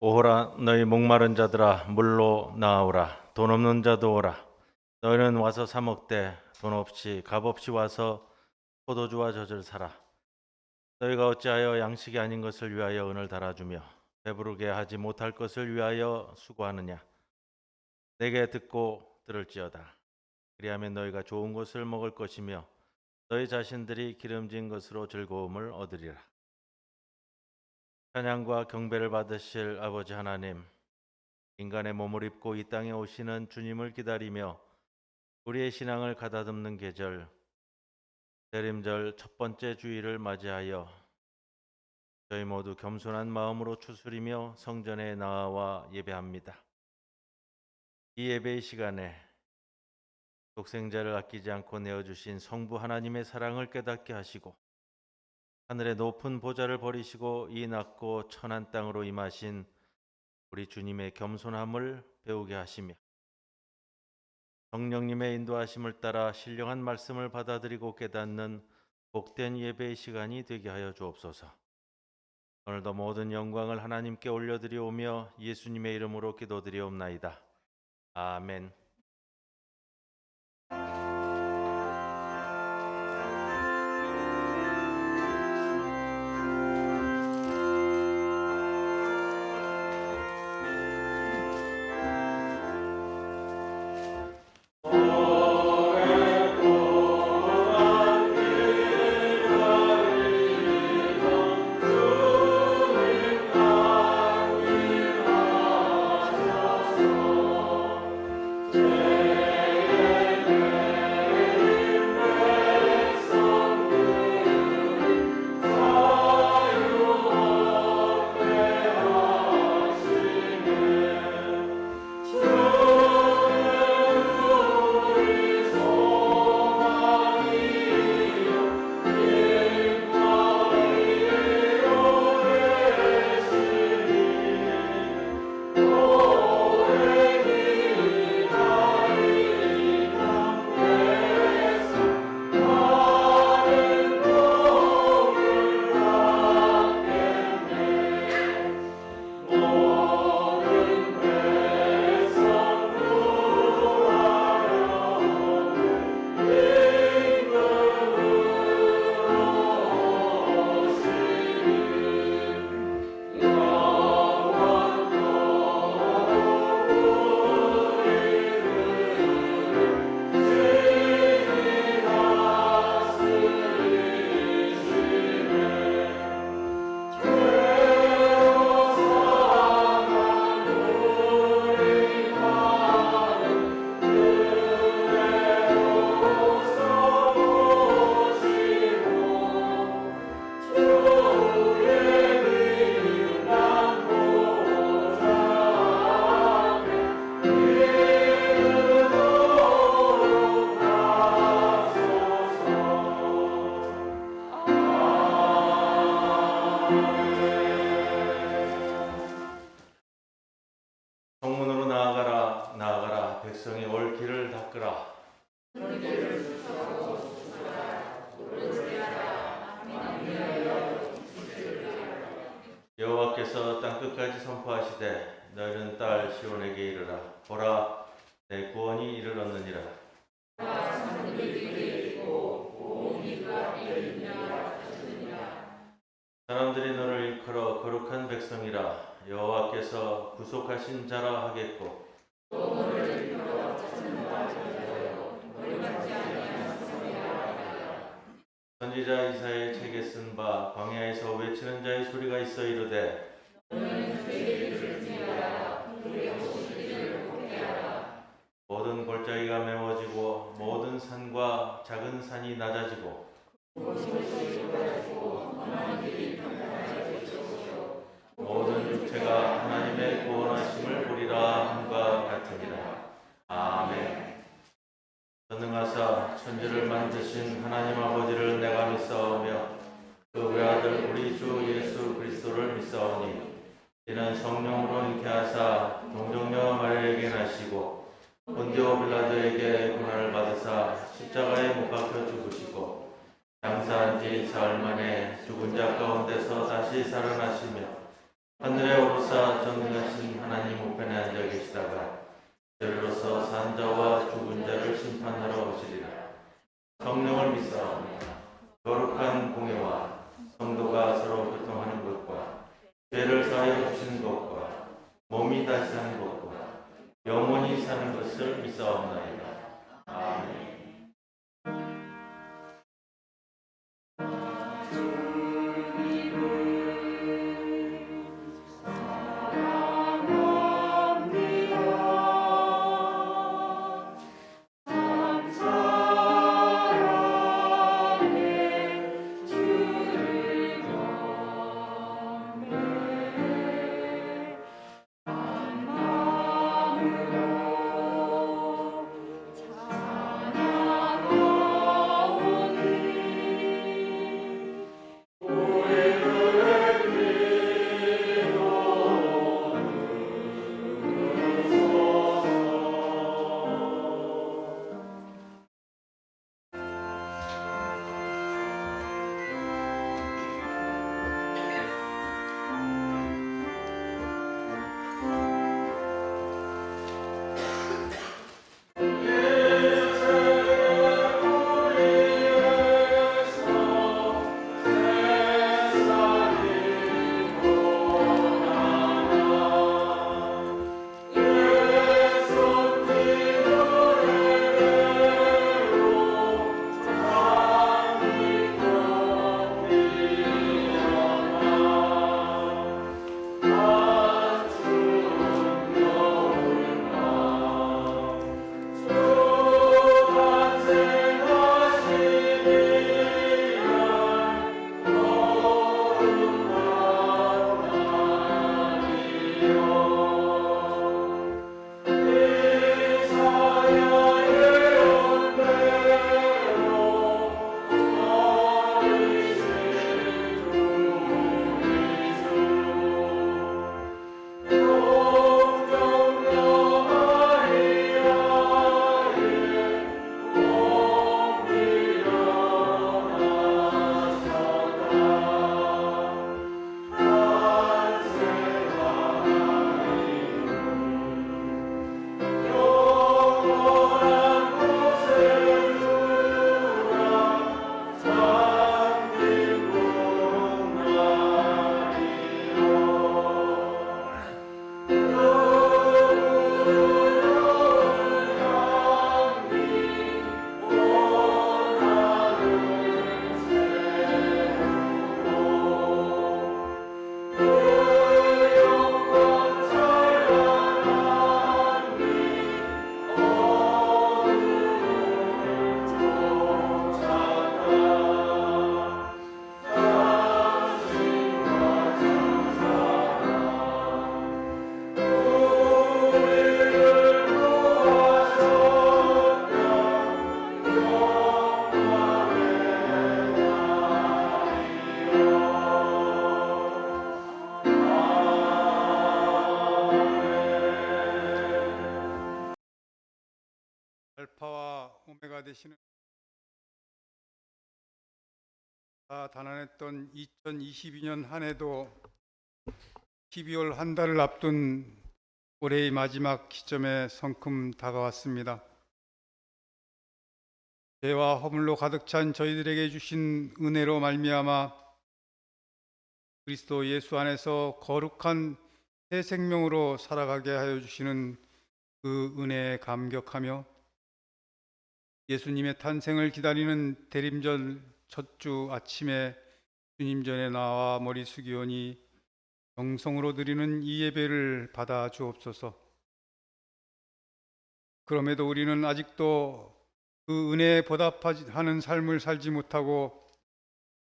오호라 너희 목마른 자들아 물로 나오라. 돈 없는 자도 오라. 너희는 와서 사 먹되 돈 없이 값 없이 와서 포도주와 젖을 사라. 너희가 어찌하여 양식이 아닌 것을 위하여 은을 달아주며 배부르게 하지 못할 것을 위하여 수고하느냐. 내게 듣고 들을지어다. 그리하면 너희가 좋은 것을 먹을 것이며 너희 자신들이 기름진 것으로 즐거움을 얻으리라. 찬양과 경배를 받으실 아버지 하나님, 인간의 몸을 입고 이 땅에 오시는 주님을 기다리며 우리의 신앙을 가다듬는 계절, 대림절 첫 번째 주일을 맞이하여 저희 모두 겸손한 마음으로 추스리며 성전에 나와 예배합니다. 이 예배의 시간에 독생자를 아끼지 않고 내어주신 성부 하나님의 사랑을 깨닫게 하시고 하늘의 높은 보좌를 버리시고 이 낮고 천한 땅으로 임하신 우리 주님의 겸손함을 배우게 하시며 성령님의 인도하심을 따라 신령한 말씀을 받아들이고 깨닫는 복된 예배의 시간이 되게 하여 주옵소서. 오늘도 모든 영광을 하나님께 올려드리오며 예수님의 이름으로 기도드리옵나이다. 아멘. 성문으로 나아가라 나아가라 백성이 올 길을 닦으라. 여호와께서 땅끝까지 선포하시되 너희는 딸 시온에게 이르라. 보라 내 구원이 이르렀느니라. 사람들이 너를 일컬어 거룩한 백성이라. 여호와께서 구속하신 자라 하겠고 선지자 이사야의 책에 쓴 바 광야에서 외치는 자의 소리가 있어 이르되 모든 골짜기가 메워지고 모든 산과 작은 산이 낮아지고 모든 육체가 하나님의 구원하심을 보리라 함과 같으니라. 아멘. 전능하사 천지를 만드신 하나님 아버지를 내가 믿사오며 그 외아들 우리 주 예수 그리스도를 믿사오니 이는 성령으로 잉태하사 동정녀 마리아에게 나시고 본디오 빌라도에게 고난을 받으사 십자가에 못 박혀 죽으시고 장사한 지 사흘 만에 죽은 자 가운데서 다시 살아나시며 하늘에 오르사 전능하신 하나님 우편에 앉아 계시다가 저리로서 산 자와 죽은 자를 심판하러 오시리라. 성령을 믿사옵니다. 거룩한 공예와 성도가 서로 교통하는 것과 죄를 사하여 주시는 것과 몸이 다시 사는 것과 영원히 사는 것을 믿사옵나이다. 아멘. 알파와 오메가 되시는 다 단안했던 2022년 한 해도 12월 한 달을 앞둔 올해의 마지막 시점에 성큼 다가왔습니다. 죄와 허물로 가득 찬 저희들에게 주신 은혜로 말미암아 그리스도 예수 안에서 거룩한 새 생명으로 살아가게 하여 주시는 그 은혜에 감격하며 예수님의 탄생을 기다리는 대림절 첫 주 아침에 주님 전에 나와 머리 숙이오니 정성으로 드리는 이 예배를 받아 주옵소서. 그럼에도 우리는 아직도 그 은혜에 보답하는 삶을 살지 못하고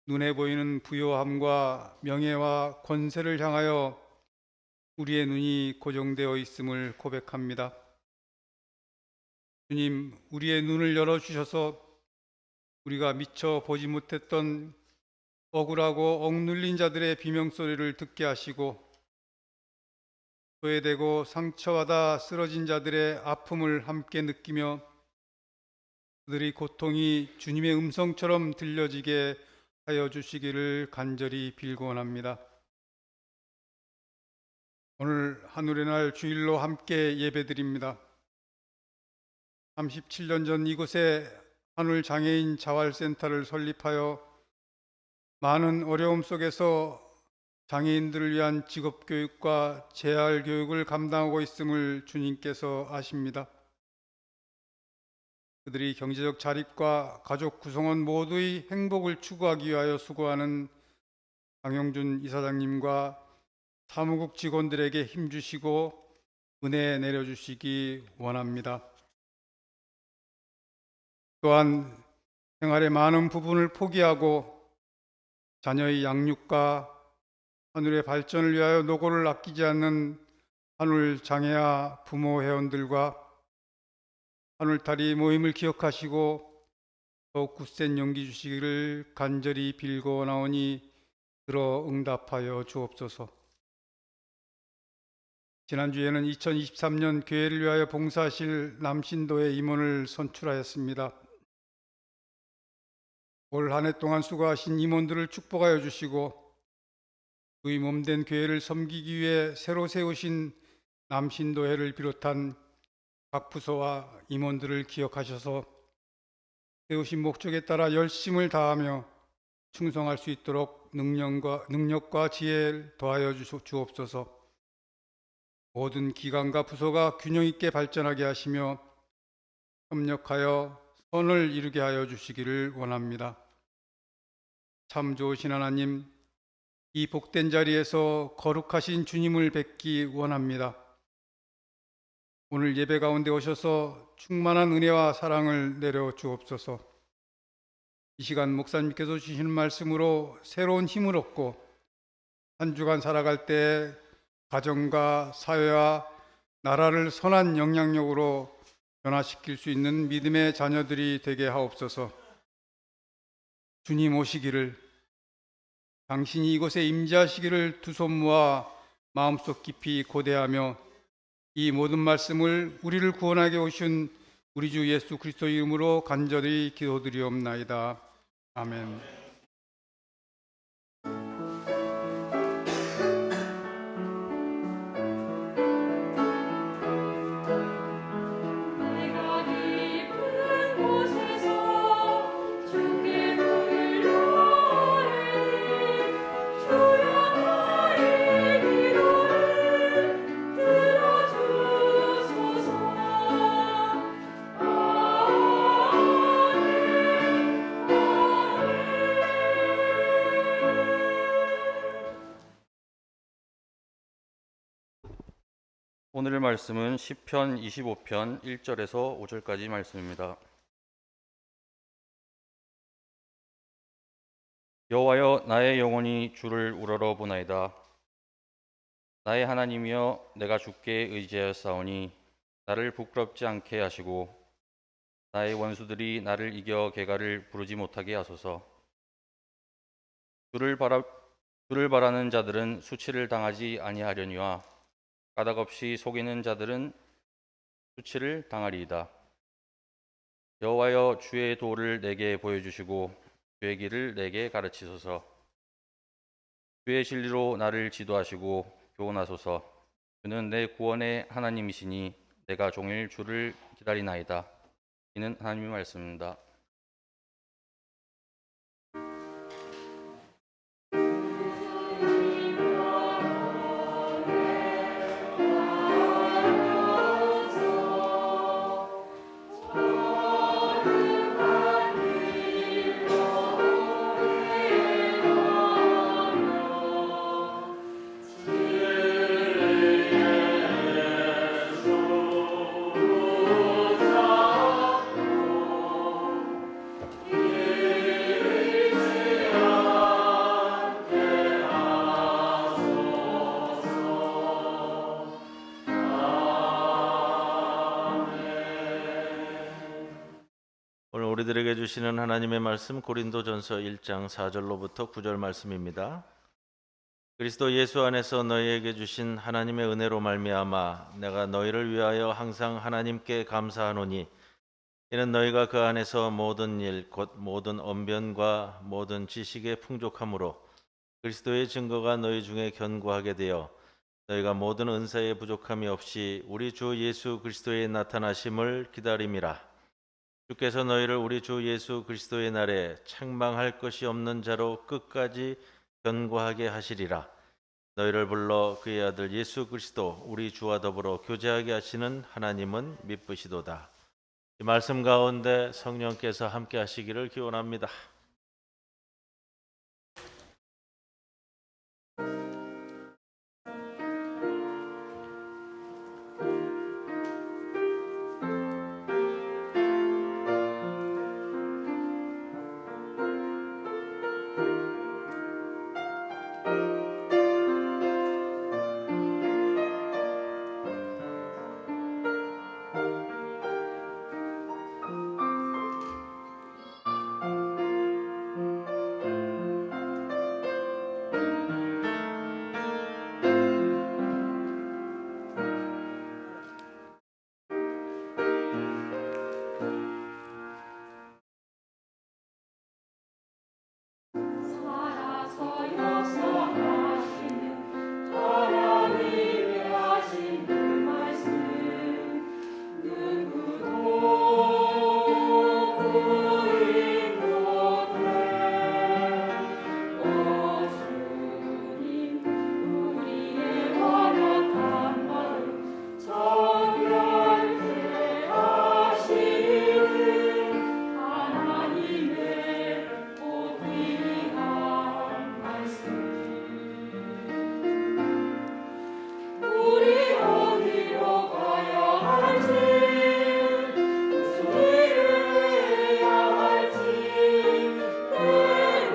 눈에 보이는 부요함과 명예와 권세를 향하여 우리의 눈이 고정되어 있음을 고백합니다. 주님, 우리의 눈을 열어주셔서 우리가 미처 보지 못했던 억울하고 억눌린 자들의 비명소리를 듣게 하시고 소외되고 상처받아 쓰러진 자들의 아픔을 함께 느끼며 그들의 고통이 주님의 음성처럼 들려지게 하여 주시기를 간절히 빌곤합니다. 오늘 하늘의 날 주일로 함께 예배드립니다. 37년 전 이곳에 하늘 장애인 자활센터를 설립하여 많은 어려움 속에서 장애인들을 위한 직업교육과 재활교육을 감당하고 있음을 주님께서 아십니다. 그들이 경제적 자립과 가족 구성원 모두의 행복을 추구하기 위하여 수고하는 강영준 이사장님과 사무국 직원들에게 힘주시고 은혜 내려주시기 원합니다. 또한 생활의 많은 부분을 포기하고 자녀의 양육과 하늘의 발전을 위하여 노고를 아끼지 않는 하늘 장애아 부모 회원들과 하늘다리 모임을 기억하시고 더욱 굳센 용기 주시기를 간절히 빌고 나오니 들어 응답하여 주옵소서. 지난주에는 2023년 교회를 위하여 봉사하실 남신도의 임원을 선출하였습니다. 올 한 해 동안 수고하신 임원들을 축복하여 주시고 그의 몸된 교회를 섬기기 위해 새로 세우신 남신도회를 비롯한 각 부서와 임원들을 기억하셔서 세우신 목적에 따라 열심을 다하며 충성할 수 있도록 능력과 지혜를 더하여 주옵소서. 모든 기관과 부서가 균형 있게 발전하게 하시며 협력하여 선을 이루게 하여 주시기를 원합니다. 참 좋으신 하나님, 이 복된 자리에서 거룩하신 주님을 뵙기 원합니다. 오늘 예배 가운데 오셔서 충만한 은혜와 사랑을 내려 주옵소서. 이 시간 목사님께서 주시는 말씀으로 새로운 힘을 얻고 한 주간 살아갈 때 가정과 사회와 나라를 선한 영향력으로 변화시킬 수 있는 믿음의 자녀들이 되게 하옵소서. 주님 오시기를, 당신이 이곳에 임재하시기를 두 손 모아 마음속 깊이 고대하며 이 모든 말씀을 우리를 구원하게 오신 우리 주 예수 그리스도의 이름으로 간절히 기도드리옵나이다. 아멘. 내가 깊은 곳에서 주께 눈을 아뢰니 주여 나의 기도를 들어주소서. 오늘의 말씀은 시편 25편 1절에서 5절까지 말씀입니다. 여호와여, 나의 영혼이 주를 우러러 보나이다. 나의 하나님이여, 내가 주께 의지하였사오니 나를 부끄럽지 않게 하시고 나의 원수들이 나를 이겨 개가를 부르지 못하게 하소서. 주를 바라는 자들은 수치를 당하지 아니하려니와 까닭없이 속이는 자들은 수치를 당하리이다. 여호와여, 주의 도를 내게 보여주시고 주의 길을 내게 가르치소서. 주의 진리로 나를 지도하시고 교훈하소서. 주는 내 구원의 하나님이시니 내가 종일 주를 기다리나이다. 이는 하나님의 말씀입니다. 오늘 우리들에게 주시는 하나님의 말씀 고린도전서 1장 4절로부터 9절 말씀입니다. 그리스도 예수 안에서 너희에게 주신 하나님의 은혜로 말미암아 내가 너희를 위하여 항상 하나님께 감사하노니 이는 너희가 그 안에서 모든 일 곧 모든 언변과 모든 지식의 풍족함으로 그리스도의 증거가 너희 중에 견고하게 되어 너희가 모든 은사에 부족함이 없이 우리 주 예수 그리스도의 나타나심을 기다림이라. 주께서 너희를 우리 주 예수 그리스도의 날에 책망할 것이 없는 자로 끝까지 견고하게 하시리라. 너희를 불러 그의 아들 예수 그리스도 우리 주와 더불어 교제하게 하시는 하나님은 미쁘시도다. 이 말씀 가운데 성령께서 함께 하시기를 기원합니다. 살아서 역사하시는 하나님이 하신 그 말씀 누구도 부인 못해. 오 주님 우리의 완악한 마음 정결케 하시는 하나님의 보기한 말씀 우리 어디로 가야 할지 무슨 일을 해야 할지 때로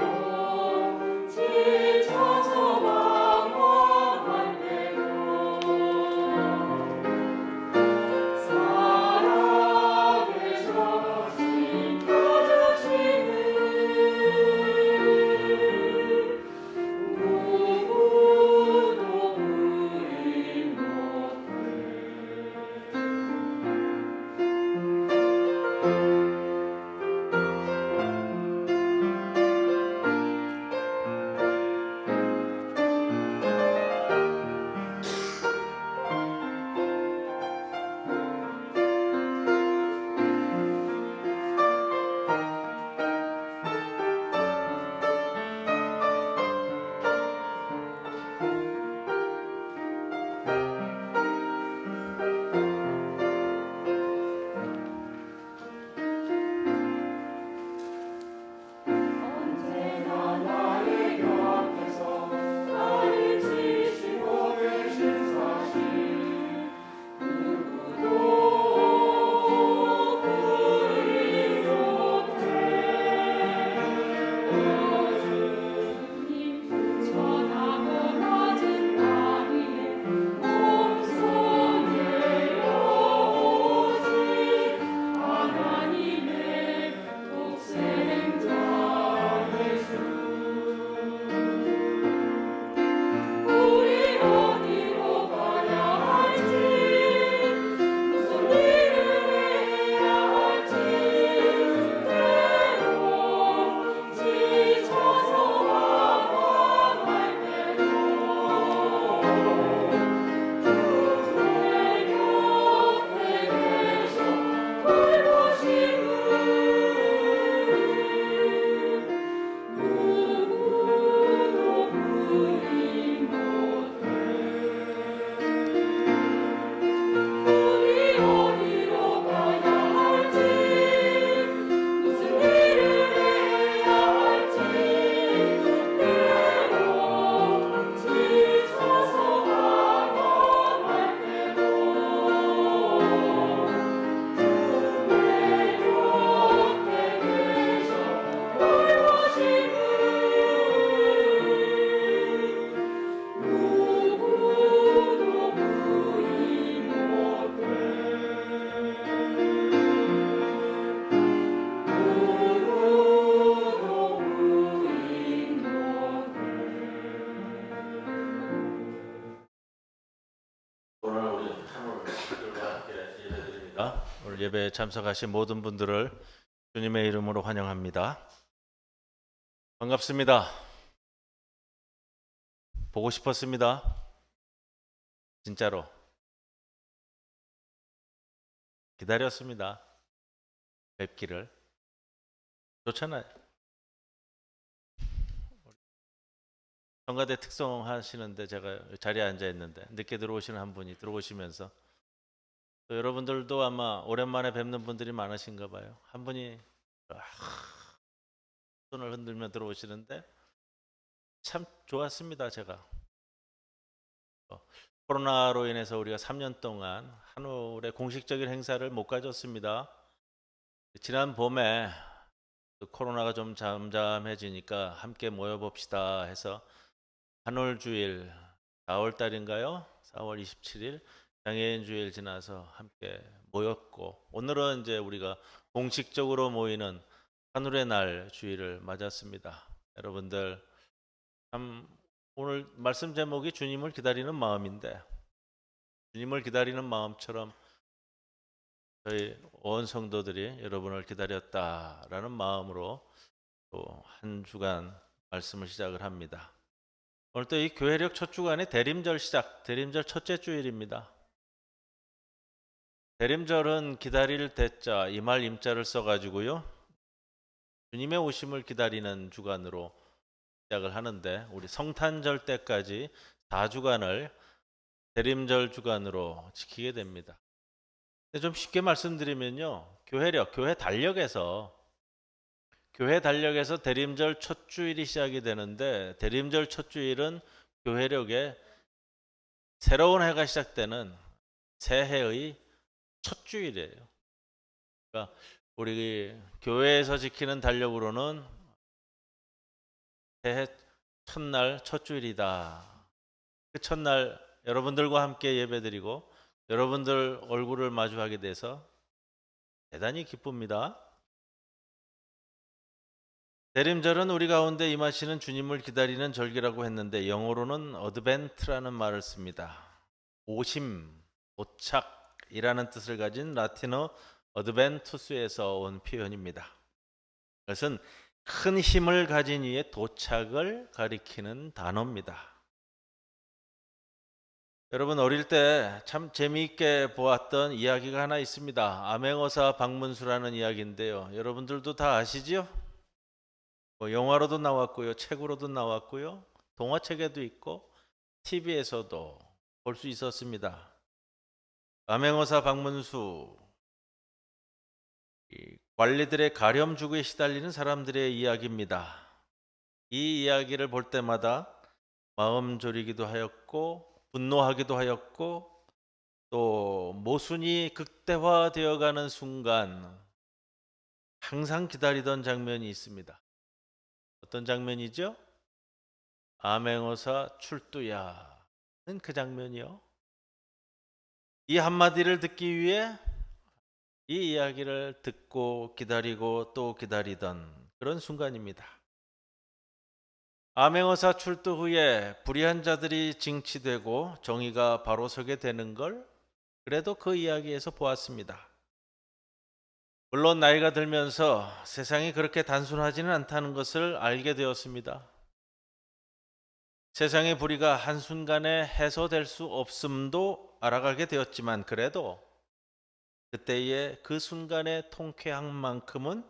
지쳐서 방황할 때도 살아계셔 지켜주시는 누구도 부인 언제나 나의 곁에서 나를 지키고 계신 사실 누구도 부인 못해. 오 주님 천하고 낮은 땅 위에 몸소내어 오신 하나님의 독생자 예수 우리 어디로 가야 할지 무슨 일을 해야 할지 때로 지쳐서 방황할 때도 내 곁에 계셔 돌보시는 누구도 부인 못해. 우리 어디로 가야 할지 무슨 일을 해야 할지 때로 지쳐서 방황할 때도 내 곁에 계셔 돌보시는 누구도 부인 못해. 누구도 부인 못해. 오늘 우리 하늘과 함께 예배드립니다. 오늘 예배에 참석하신 모든 분들을 주님의 이름으로 환영합니다. 반갑습니다. 보고 싶었습니다. 진짜로 기다렸습니다. 뵙기를. 좋잖아요. 청와대 특송 하시는데 제가 자리에 앉아 있는데 늦게 들어오시는 한 분이 들어오시면서 또 여러분들도 아마 오랜만에 뵙는 분들이 많으신가 봐요. 한 분이 손을 흔들며 들어오시는데 참 좋았습니다. 제가 코로나로 인해서 우리가 3년 동안 한올의 공식적인 행사를 못 가졌습니다. 지난 봄에 코로나가 좀 잠잠해지니까 함께 모여봅시다 해서 한올 주일 4월 달인가요? 4월 27일 장애인 주일 지나서 함께 모였고 오늘은 이제 우리가 공식적으로 모이는 한올의 날 주일을 맞았습니다. 여러분들 참 오늘 말씀 제목이 주님을 기다리는 마음인데 주님을 기다리는 마음처럼 저희 온 성도들이 여러분을 기다렸다라는 마음으로 또 한 주간 말씀을 시작을 합니다. 오늘 또 이 교회력 첫 주간의 대림절 시작, 대림절 첫째 주일입니다. 대림절은 기다릴 대자, 임할 임자를 써가지고요. 주님의 오심을 기다리는 주간으로 시작을 하는데 우리 성탄절 때까지 4주간을 대림절 주간으로 지키게 됩니다. 근데 좀 쉽게 말씀드리면요. 교회 달력에서 대림절 첫 주일이 시작이 되는데 대림절 첫 주일은 교회력의 새로운 해가 시작되는 새해의 첫 주일이에요. 그러니까 우리 교회에서 지키는 달력으로는 새해 첫날 첫 주일이다. 그 첫날 여러분들과 함께 예배드리고 여러분들 얼굴을 마주하게 돼서 대단히 기쁩니다. 대림절은 우리 가운데 임하시는 주님을 기다리는 절기라고 했는데 영어로는 어드벤트라는 말을 씁니다. 오심, 도착이라는 뜻을 가진 라틴어 어드벤투스에서 온 표현입니다. 그것은 큰 힘을 가진 이의 도착을 가리키는 단어입니다. 여러분 어릴 때 참 재미있게 보았던 이야기가 하나 있습니다. 암행어사 박문수라는 이야기인데요. 여러분들도 다 아시죠? 영화로도 나왔고요, 책으로도 나왔고요, 동화책에도 있고 TV에서도 볼 수 있었습니다. 암행어사 박문수, 관리들의 가렴주구에 시달리는 사람들의 이야기입니다. 이 이야기를 볼 때마다 마음 졸이기도 하였고 분노하기도 하였고 또 모순이 극대화되어가는 순간 항상 기다리던 장면이 있습니다. 어떤 장면이죠? 암행어사 출두야는 그 장면이요. 이 한마디를 듣기 위해 이 이야기를 듣고 기다리고 또 기다리던 그런 순간입니다. 암행어사 출두 후에 불의한 자들이 징치되고 정의가 바로 서게 되는 걸 그래도 그 이야기에서 보았습니다. 물론 나이가 들면서 세상이 그렇게 단순하지는 않다는 것을 알게 되었습니다. 세상의 불의가 한순간에 해소될 수 없음도 알아가게 되었지만 그래도 그때의 그 순간의 통쾌함만큼은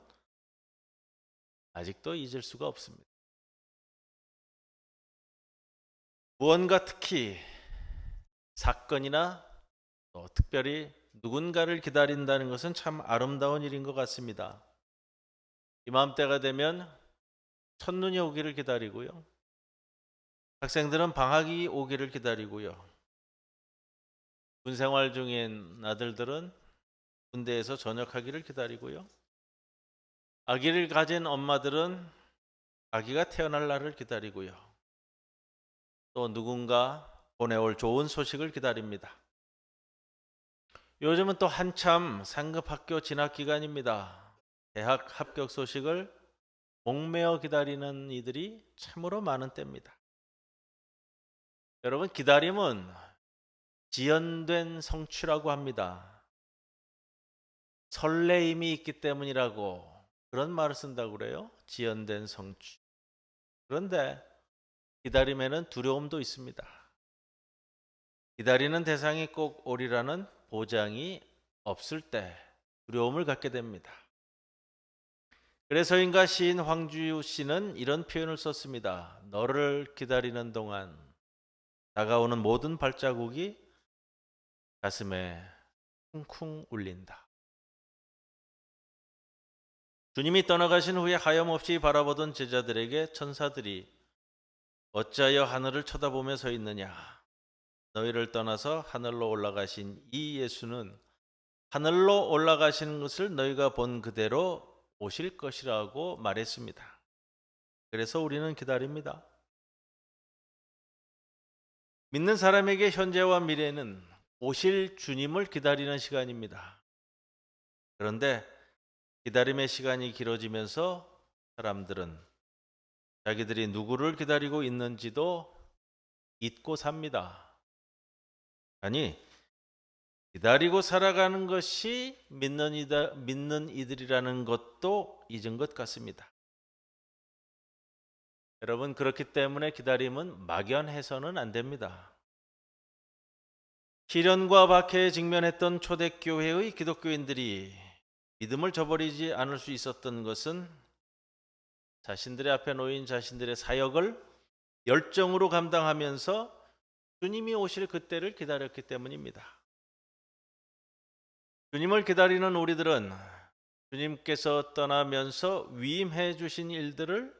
아직도 잊을 수가 없습니다. 무언가 특히 사건이나 또 특별히 누군가를 기다린다는 것은 참 아름다운 일인 것 같습니다. 이맘때가 되면 첫눈이 오기를 기다리고요. 학생들은 방학이 오기를 기다리고요. 군생활 중인 아들들은 군대에서 전역하기를 기다리고요. 아기를 가진 엄마들은 아기가 태어날 날을 기다리고요. 또 누군가 보내올 좋은 소식을 기다립니다. 요즘은 또 한참 상급학교 진학 기간입니다. 대학 합격 소식을 목매어 기다리는 이들이 참으로 많은 때입니다. 여러분 기다림은 지연된 성취라고 합니다. 설레임이 있기 때문이라고 그런 말을 쓴다고 그래요. 지연된 성취. 그런데 기다림에는 두려움도 있습니다. 기다리는 대상이 꼭 오리라는 보장이 없을 때 두려움을 갖게 됩니다. 그래서인가 시인 황주유 씨는 이런 표현을 썼습니다. 너를 기다리는 동안 다가오는 모든 발자국이 가슴에 쿵쿵 울린다. 주님이 떠나가신 후에 하염없이 바라보던 제자들에게 천사들이 어찌하여 하늘을 쳐다보며 서 있느냐. 너희를 떠나서 하늘로 올라가신 이 예수는 하늘로 올라가시는 것을 너희가 본 그대로 오실 것이라고 말했습니다. 그래서 우리는 기다립니다. 믿는 사람에게 현재와 미래는 오실 주님을 기다리는 시간입니다. 그런데 기다림의 시간이 길어지면서 사람들은 자기들이 누구를 기다리고 있는지도 잊고 삽니다. 아니, 기다리고 살아가는 것이 믿는 이들이라는 것도 잊은 것 같습니다. 여러분, 그렇기 때문에 기다림은 막연해서는 안 됩니다. 시련과 박해에 직면했던 초대교회의 기독교인들이 믿음을 저버리지 않을 수 있었던 것은 자신들의 앞에 놓인 자신들의 사역을 열정으로 감당하면서 주님이 오실 그때를 기다렸기 때문입니다. 주님을 기다리는 우리들은 주님께서 떠나면서 위임해 주신 일들을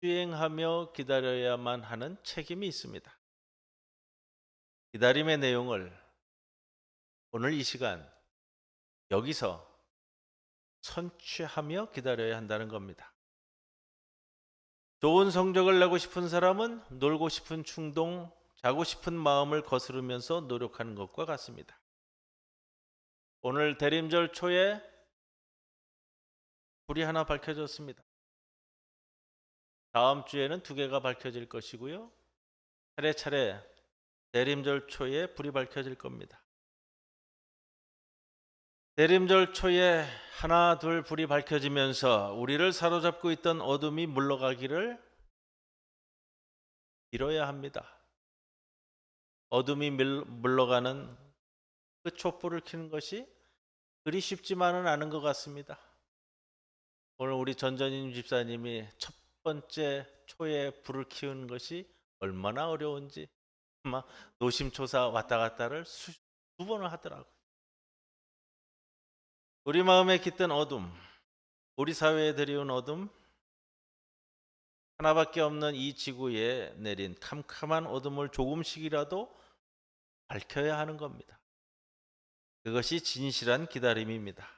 수행하며 기다려야만 하는 책임이 있습니다. 기다림의 내용을 오늘 이 시간 여기서 선취하며 기다려야 한다는 겁니다. 좋은 성적을 내고 싶은 사람은 놀고 싶은 충동, 자고 싶은 마음을 거스르면서 노력하는 것과 같습니다. 오늘 대림절 초에 불이 하나 밝혀졌습니다. 다음 주에는 2개가 밝혀질 것이고요. 차례차례 대림절 초에 불이 밝혀질 겁니다. 대림절 초에 하나 둘 불이 밝혀지면서 우리를 사로잡고 있던 어둠이 물러가기를 빌어야 합니다. 어둠이 물러가는 그 촛불을 켜는 것이 그리 쉽지만은 않은 것 같습니다. 오늘 우리 전전임 집사님이 첫 번째 초에 불을 키우는 것이 얼마나 어려운지 막 노심초사 왔다 갔다를 두 번을 하더라고요. 우리 마음에 깃든 어둠, 우리 사회에 들이온 어둠, 하나밖에 없는 이 지구에 내린 캄캄한 어둠을 조금씩이라도 밝혀야 하는 겁니다. 그것이 진실한 기다림입니다.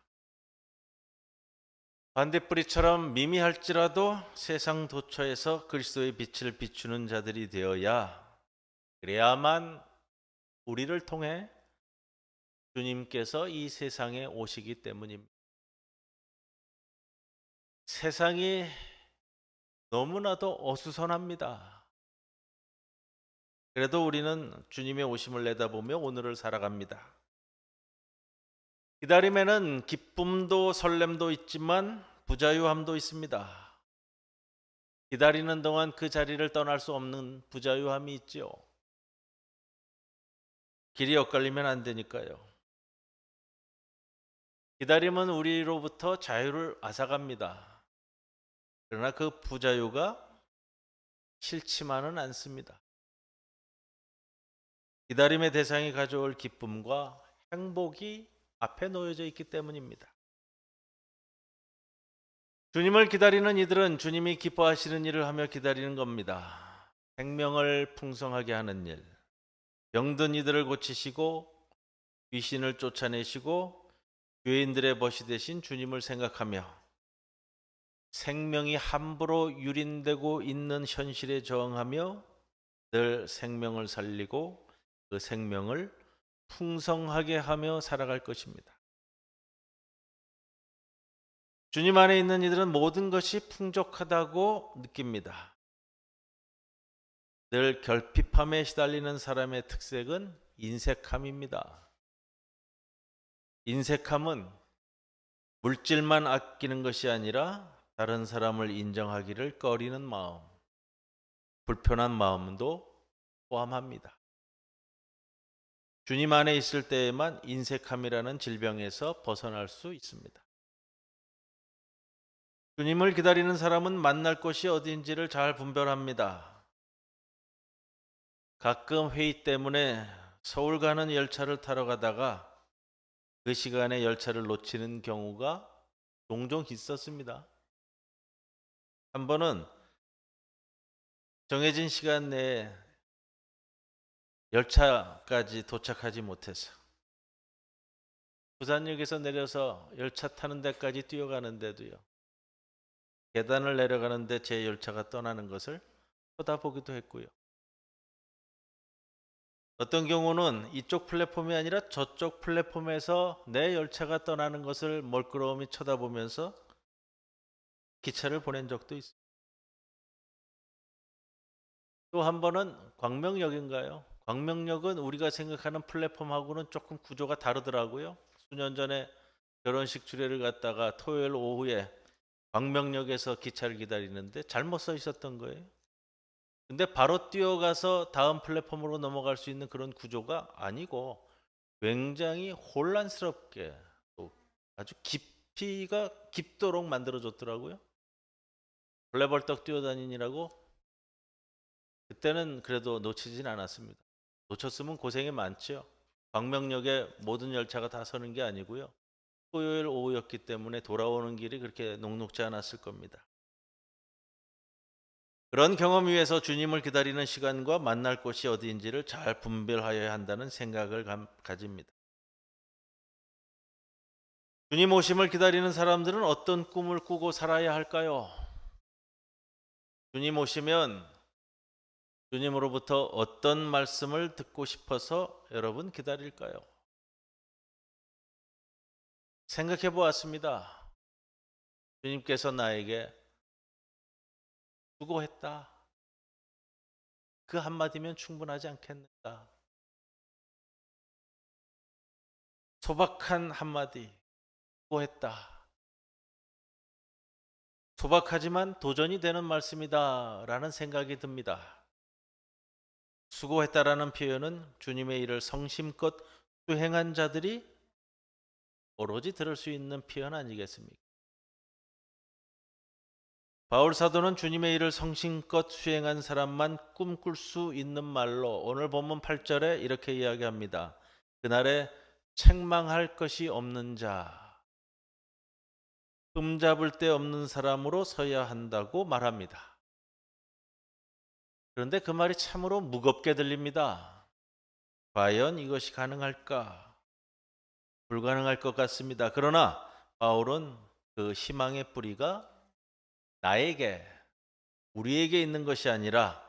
반딧불이처럼 미미할지라도 세상 도처에서 그리스도의 빛을 비추는 자들이 되어야 그래야만 우리를 통해 주님께서 이 세상에 오시기 때문입니다. 세상이 너무나도 어수선합니다. 그래도 우리는 주님의 오심을 내다보며 오늘을 살아갑니다. 기다림에는 기쁨도 설렘도 있지만 부자유함도 있습니다. 기다리는 동안 그 자리를 떠날 수 없는 부자유함이 있지요. 길이 엇갈리면 안 되니까요. 기다림은 우리로부터 자유를 앗아갑니다. 그러나 그 부자유가 싫지만은 않습니다. 기다림의 대상이 가져올 기쁨과 행복이 앞에 놓여져 있기 때문입니다. 주님을 기다리는 이들은 주님이 기뻐하시는 일을 하며 기다리는 겁니다. 생명을 풍성하게 하는 일, 병든 이들을 고치시고 귀신을 쫓아내시고 죄인들의 벗이 되신 주님을 생각하며 생명이 함부로 유린되고 있는 현실에 저항하며 늘 생명을 살리고 그 생명을 풍성하게 하며 살아갈 것입니다. 주님 안에 있는 이들은 모든 것이 풍족하다고 느낍니다. 늘 결핍함에 시달리는 사람의 특색은 인색함입니다. 인색함은 물질만 아끼는 것이 아니라 다른 사람을 인정하기를 꺼리는 마음, 불편한 마음도 포함합니다. 주님 안에 있을 때에만 인색함이라는 질병에서 벗어날 수 있습니다. 주님을 기다리는 사람은 만날 곳이 어디인지를 잘 분별합니다. 가끔 회의 때문에 서울 가는 열차를 타러 가다가 그 시간에 열차를 놓치는 경우가 종종 있었습니다. 한 번은 정해진 시간 내에 열차까지 도착하지 못해서 부산역에서 내려서 열차 타는 데까지 뛰어가는데도요, 계단을 내려가는데 제 열차가 떠나는 것을 쳐다보기도 했고요. 어떤 경우는 이쪽 플랫폼이 아니라 저쪽 플랫폼에서 내 열차가 떠나는 것을 멀끄러미 쳐다보면서 기차를 보낸 적도 있습니다. 또 한 번은 광명역인가요? 광명역은 우리가 생각하는 플랫폼하고는 조금 구조가 다르더라고요. 수년 전에 결혼식 주례를 갔다가 토요일 오후에 광명역에서 기차를 기다리는데 잘못 서 있었던 거예요. 근데 바로 뛰어가서 다음 플랫폼으로 넘어갈 수 있는 그런 구조가 아니고 굉장히 혼란스럽게 또 아주 깊이가 깊도록 만들어줬더라고요. 벌레벌떡 뛰어다니느라고 그때는 그래도 놓치진 않았습니다. 놓쳤으면 고생이 많죠. 광명역에 모든 열차가 다 서는 게 아니고요. 토요일 오후였기 때문에 돌아오는 길이 그렇게 녹록지 않았을 겁니다. 그런 경험 위에서 주님을 기다리는 시간과 만날 곳이 어디인지를 잘 분별하여야 한다는 생각을 가집니다. 주님 오심을 기다리는 사람들은 어떤 꿈을 꾸고 살아야 할까요? 주님 오시면 주님으로부터 어떤 말씀을 듣고 싶어서 여러분 기다릴까요? 생각해 보았습니다. 주님께서 나에게 수고했다, 그 한마디면 충분하지 않겠는가? 소박한 한마디, 수고했다. 소박하지만 도전이 되는 말씀이다 라는 생각이 듭니다. 수고했다라는 표현은 주님의 일을 성심껏 수행한 자들이 오로지 들을 수 있는 표현 아니겠습니까? 바울 사도는 주님의 일을 성심껏 수행한 사람만 꿈꿀 수 있는 말로 오늘 본문 8절에 이렇게 이야기합니다. 그날에 책망할 것이 없는 자, 흠잡을 데 없는 사람으로 서야 한다고 말합니다. 그런데 그 말이 참으로 무겁게 들립니다. 과연 이것이 가능할까? 불가능할 것 같습니다. 그러나 바울은 그 희망의 뿌리가 나에게, 우리에게 있는 것이 아니라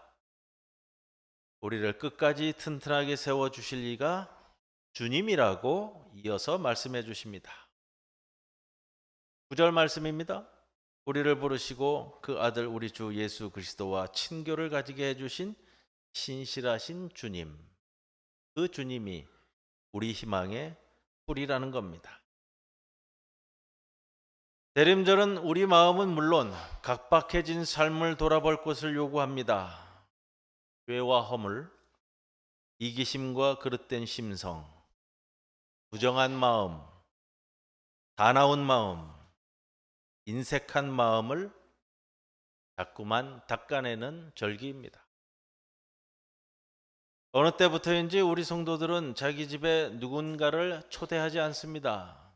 우리를 끝까지 튼튼하게 세워주실 이가 주님이라고 이어서 말씀해 주십니다. 9절 말씀입니다. 우리를 부르시고 그 아들 우리 주 예수 그리스도와 친교를 가지게 해주신 신실하신 주님, 그 주님이 우리 희망의 뿌리라는 겁니다. 대림절은 우리 마음은 물론 각박해진 삶을 돌아볼 것을 요구합니다. 죄와 허물, 이기심과 그릇된 심성, 부정한 마음, 사나운 마음, 인색한 마음을 자꾸만 닦아내는 절기입니다. 어느 때부터인지 우리 성도들은 자기 집에 누군가를 초대하지 않습니다.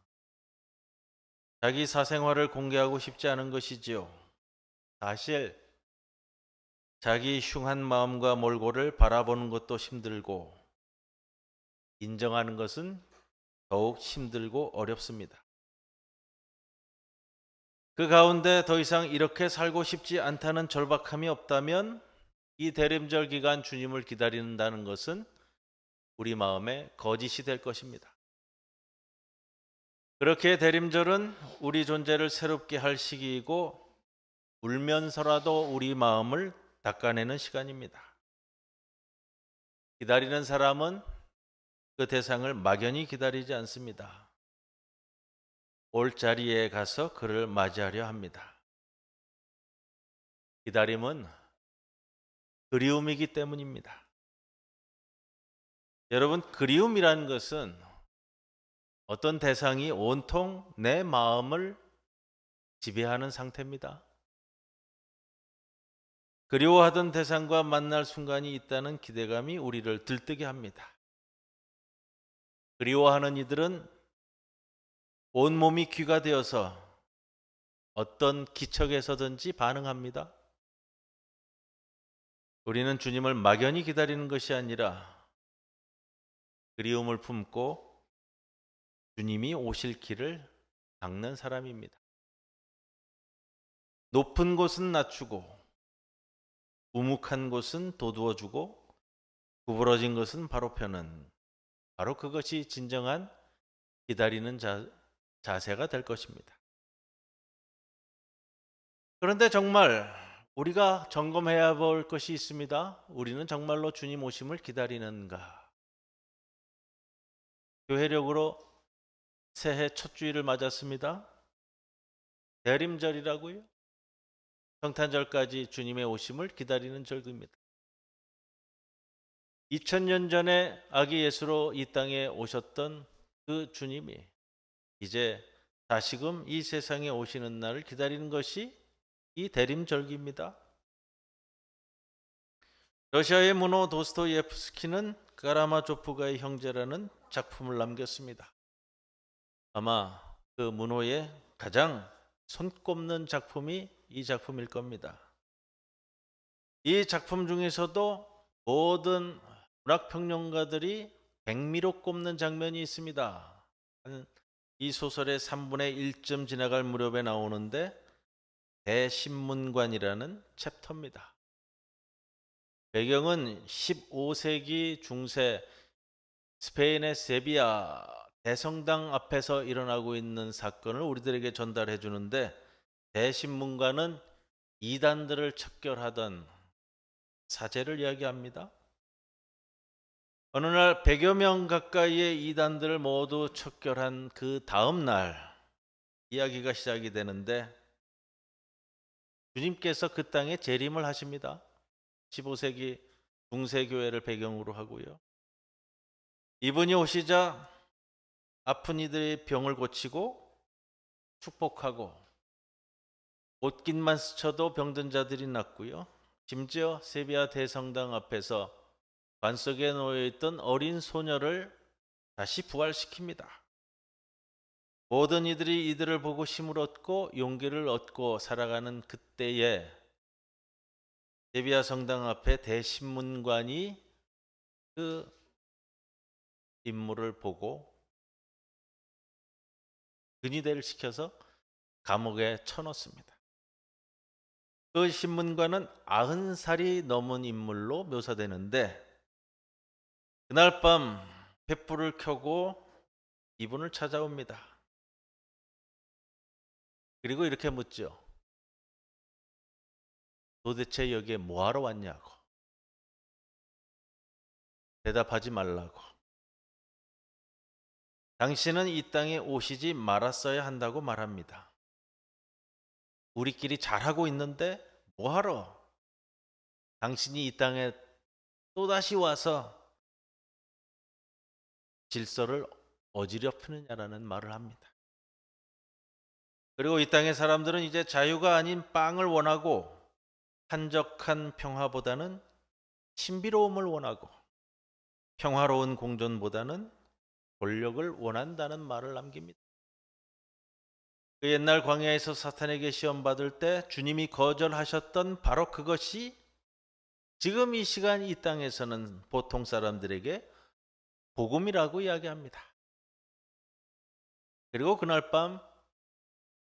자기 사생활을 공개하고 싶지 않은 것이지요. 사실 자기 흉한 마음과 몰골을 바라보는 것도 힘들고 인정하는 것은 더욱 힘들고 어렵습니다. 그 가운데 더 이상 이렇게 살고 싶지 않다는 절박함이 없다면 이 대림절 기간 주님을 기다린다는 것은 우리 마음에 거짓이 될 것입니다. 그렇게 대림절은 우리 존재를 새롭게 할 시기이고 울면서라도 우리 마음을 닦아내는 시간입니다. 기다리는 사람은 그 대상을 막연히 기다리지 않습니다. 올 자리에 가서 그를 맞이하려 합니다. 기다림은 그리움이기 때문입니다. 여러분, 그리움이라는 것은 어떤 대상이 온통 내 마음을 지배하는 상태입니다. 그리워하던 대상과 만날 순간이 있다는 기대감이 우리를 들뜨게 합니다. 그리워하는 이들은 온몸이 귀가 되어서 어떤 기척에서든지 반응합니다. 우리는 주님을 막연히 기다리는 것이 아니라 그리움을 품고 주님이 오실 길을 닦는 사람입니다. 높은 곳은 낮추고 우묵한 곳은 돋우어주고 구부러진 것은 바로 펴는, 바로 그것이 진정한 기다리는 자세가 될 것입니다. 그런데 정말 우리가 점검해야 볼 것이 있습니다. 우리는 정말로 주님 오심을 기다리는가? 교회력으로 새해 첫 주일을 맞았습니다. 대림절이라고요. 성탄절까지 주님의 오심을 기다리는 절기입니다. 2000년 전에 아기 예수로 이 땅에 오셨던 그 주님이 이제 다시금 이 세상에 오시는 날을 기다리는 것이 이 대림절기입니다. 러시아의 문호 도스토예프스키는 카라마조프가의 형제라는 작품을 남겼습니다. 아마 그 문호의 가장 손꼽는 작품이 이 작품일 겁니다. 이 작품 중에서도 모든 문학평론가들이 백미로 꼽는 장면이 있습니다. 이 소설의 3분의 1쯤 지나갈 무렵에 나오는데 대신문관이라는 챕터입니다. 배경은 15세기 중세 스페인의 세비야 대성당 앞에서 일어나고 있는 사건을 우리들에게 전달해 주는데, 대신문관은 이단들을 척결하던 사제를 이야기합니다. 어느 날 100여 명 가까이의 이단들을 모두 척결한 그 다음 날 이야기가 시작이 되는데, 주님께서 그 땅에 재림을 하십니다. 15세기 중세교회를 배경으로 하고요. 이분이 오시자 아픈 이들의 병을 고치고 축복하고 옷깃만 스쳐도 병든 자들이 낫고요. 심지어 세비야 대성당 앞에서 관 속에 놓여있던 어린 소녀를 다시 부활시킵니다. 모든 이들이 이들을 보고 힘을 얻고 용기를 얻고 살아가는 그때에 세비야 성당 앞에 대신문관이 그 인물을 보고 근위대를 시켜서 감옥에 쳐넣습니다. 그 신문관은 90살이 넘은 인물로 묘사되는데, 그날 밤 횃불을 켜고 이분을 찾아옵니다. 그리고 이렇게 묻죠. 도대체 여기에 뭐하러 왔냐고. 대답하지 말라고. 당신은 이 땅에 오시지 말았어야 한다고 말합니다. 우리끼리 잘하고 있는데 뭐하러 당신이 이 땅에 또다시 와서 질서를 어지럽히느냐라는 말을 합니다. 그리고 이 땅의 사람들은 이제 자유가 아닌 빵을 원하고 한적한 평화보다는 신비로움을 원하고 평화로운 공존보다는 권력을 원한다는 말을 남깁니다. 그 옛날 광야에서 사탄에게 시험받을 때 주님이 거절하셨던 바로 그것이 지금 이 시간 이 땅에서는 보통 사람들에게 복음이라고 이야기합니다. 그리고 그날 밤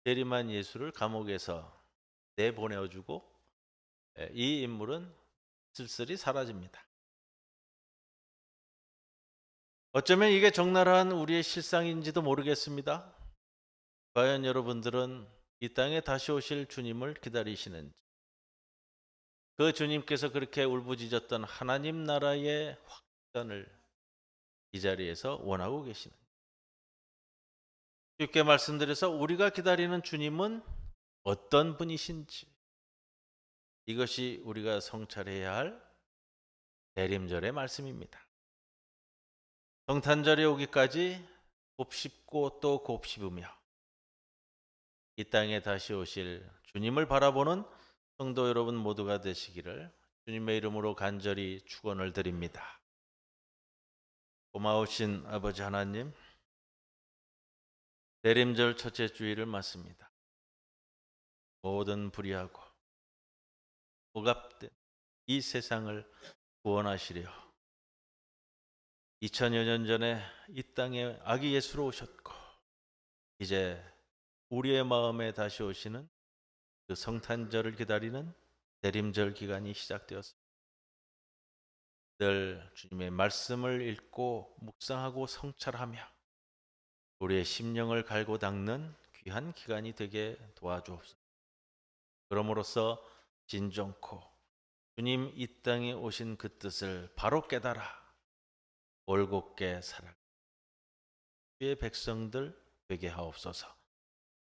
재림한 예수를 감옥에서 내보내어주고 이 인물은 쓸쓸히 사라집니다. 어쩌면 이게 적나라한 우리의 실상인지도 모르겠습니다. 과연 여러분들은 이 땅에 다시 오실 주님을 기다리시는지, 그 주님께서 그렇게 울부짖었던 하나님 나라의 확전을 이 자리에서 원하고 계시는지, 쉽게 말씀드려서 우리가 기다리는 주님은 어떤 분이신지, 이것이 우리가 성찰해야 할 대림절의 말씀입니다. 성탄절이 오기까지 곱씹고 또 곱씹으며 이 땅에 다시 오실 주님을 바라보는 성도 여러분 모두가 되시기를 주님의 이름으로 간절히 축원을 드립니다. 고마우신 아버지 하나님, 대림절 첫째 주일을 맞습니다. 모든 불의하고 억압된 이 세상을 구원하시려 2000여 년 전에 이 땅에 아기 예수로 오셨고 이제 우리의 마음에 다시 오시는 그 성탄절을 기다리는 대림절 기간이 시작되었습니다. 늘 주님의 말씀을 읽고 묵상하고 성찰하며 우리의 심령을 갈고 닦는 귀한 기간이 되게 도와주옵소서. 그럼으로써 진정코 주님 이 땅에 오신 그 뜻을 바로 깨달아 올곧게 살아가는 주의 백성들 되게 하옵소서.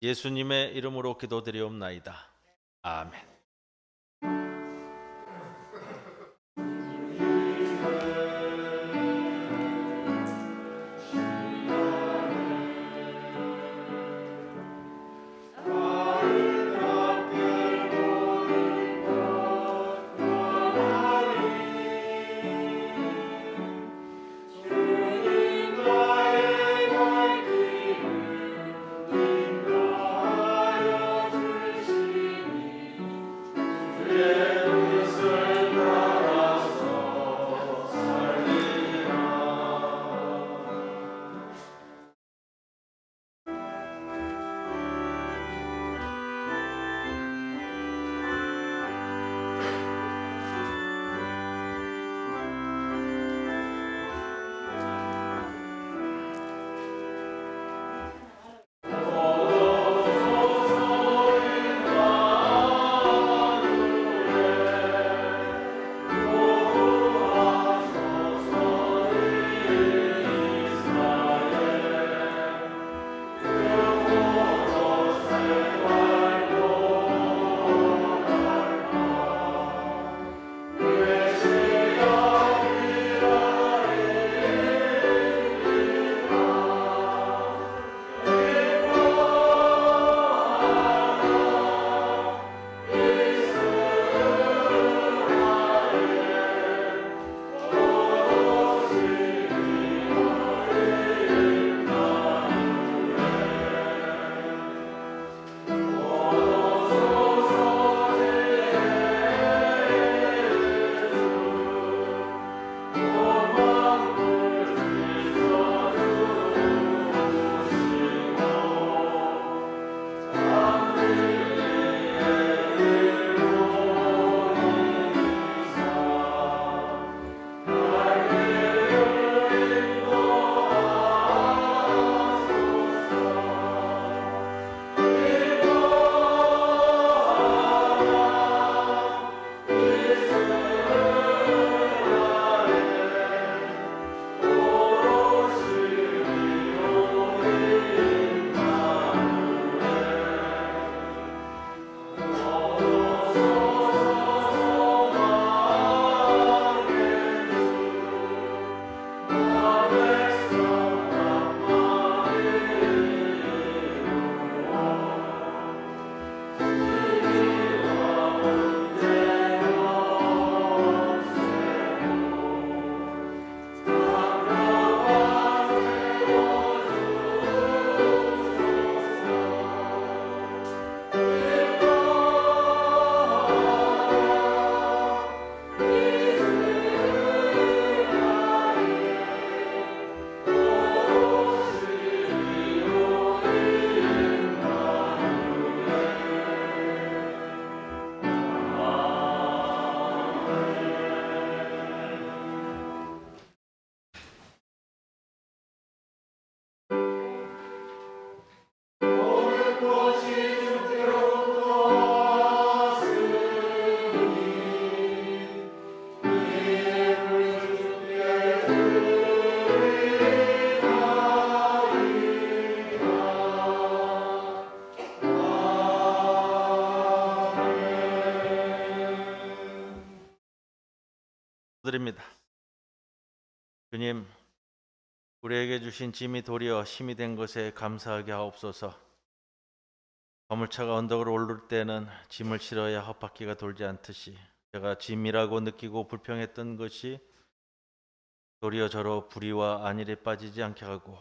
예수님의 이름으로 기도드리옵나이다. 아멘. 드립니다. 주님, 우리에게 주신 짐이 도리어 힘이 된 것에 감사하게 하옵소서. 화물차가 언덕을 오를 때는 짐을 실어야 헛바퀴가 돌지 않듯이 제가 짐이라고 느끼고 불평했던 것이 도리어 저로 불의와 안일에 빠지지 않게 하고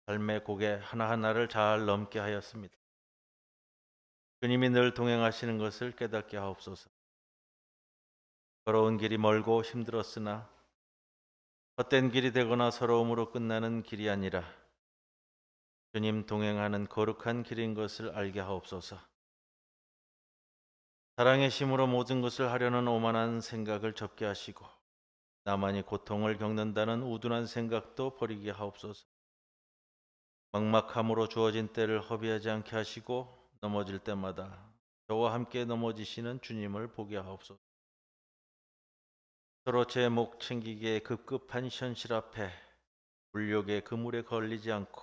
삶의 고개 하나하나를 잘 넘게 하였습니다. 주님이 늘 동행하시는 것을 깨닫게 하옵소서. 걸어온 길이 멀고 힘들었으나 헛된 길이 되거나 서러움으로 끝나는 길이 아니라 주님 동행하는 거룩한 길인 것을 알게 하옵소서. 사랑의 힘으로 모든 것을 하려는 오만한 생각을 접게 하시고 나만이 고통을 겪는다는 우둔한 생각도 버리게 하옵소서. 막막함으로 주어진 때를 허비하지 않게 하시고 넘어질 때마다 저와 함께 넘어지시는 주님을 보게 하옵소서. 서로 제 목 챙기기에 급급한 현실 앞에 물욕의 그물에 걸리지 않고